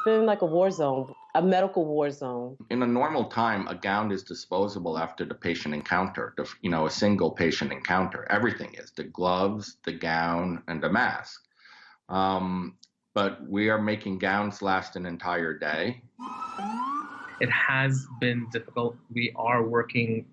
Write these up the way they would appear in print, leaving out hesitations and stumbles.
been like a war zone, a medical war zone. In a normal time, a gown is disposable after the patient encounter, a single patient encounter. Everything is, the gloves, the gown, and the mask. But we are making gowns last an entire day. It has been difficult. We are working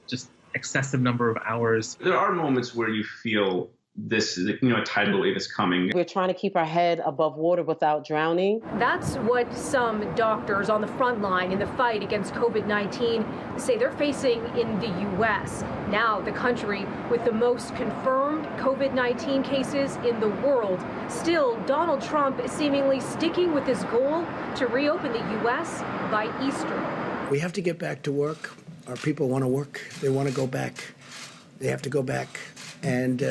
just excessive number of hours. There are moments where you feel this, a tidal wave is coming. We're trying to keep our head above water without drowning. That's what some doctors on the front line in the fight against COVID-19 say they're facing in the U.S. Now, the country with the most confirmed COVID-19 cases in the world. Still, Donald Trump is seemingly sticking with his goal to reopen the U.S. by Easter. We have to get back to work. Our people want to work. They want to go back. They have to go back. And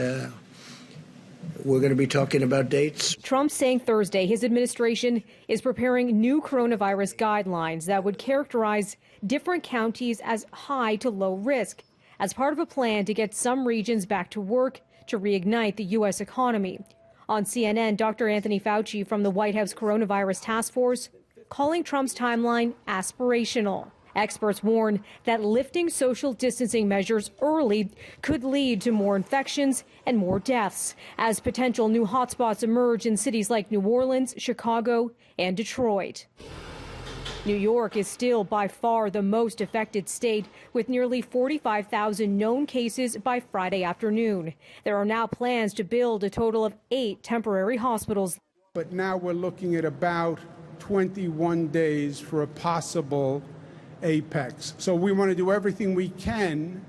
we're going to be talking about dates. Trump saying Thursday his administration is preparing new coronavirus guidelines that would characterize different counties as high to low risk as part of a plan to get some regions back to work to reignite the U.S. economy. On CNN, Dr. Anthony Fauci from the White House Coronavirus Task Force calling Trump's timeline aspirational. Experts warn that lifting social distancing measures early could lead to more infections and more deaths as potential new hotspots emerge in cities like New Orleans, Chicago, and Detroit. New York is still by far the most affected state, with nearly 45,000 known cases by Friday afternoon. There are now plans to build a total of 8 temporary hospitals. But now we're looking at about 21 days for a possible apex. So we want to do everything we can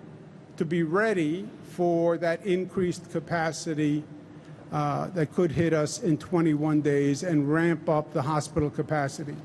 to be ready for that increased capacity that could hit us in 21 days and ramp up the hospital capacity.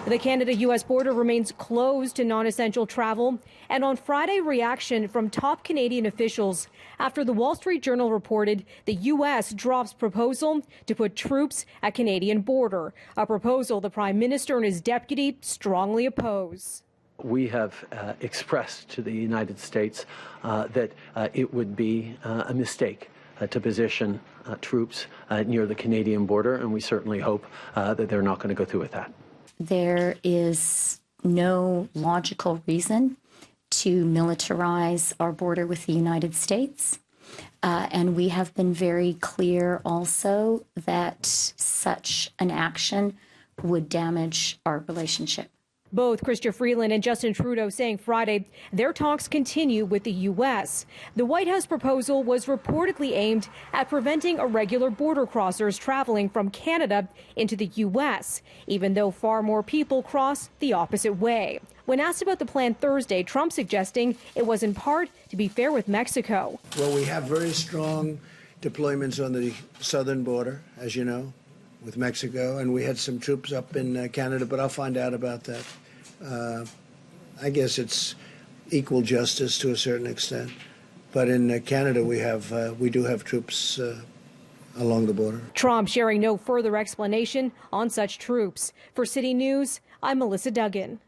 The Canada-U.S. border remains closed to non-essential travel, and on Friday, reaction from top Canadian officials after the Wall Street Journal reported the U.S. drops proposal to put troops at Canadian border, a proposal the Prime Minister and his deputy strongly oppose. We have expressed to the United States that it would be a mistake to position troops near the Canadian border, and we certainly hope that they're not going to go through with that. There is no logical reason to militarize our border with the United States. And we have been very clear also that such an action would damage our relationship. Both Chrystia Freeland and Justin Trudeau saying Friday their talks continue with the U.S. The White House proposal was reportedly aimed at preventing irregular border crossers traveling from Canada into the U.S., even though far more people cross the opposite way. When asked about the plan Thursday, Trump suggesting it was in part to be fair with Mexico. Well, we have very strong deployments on the southern border, as you know, with Mexico, and we had some troops up in Canada, but I'll find out about that. I guess it's equal justice to a certain extent, but in Canada we do have troops along the border. Trump sharing no further explanation on such troops. For City News, I'm Melissa Duggan.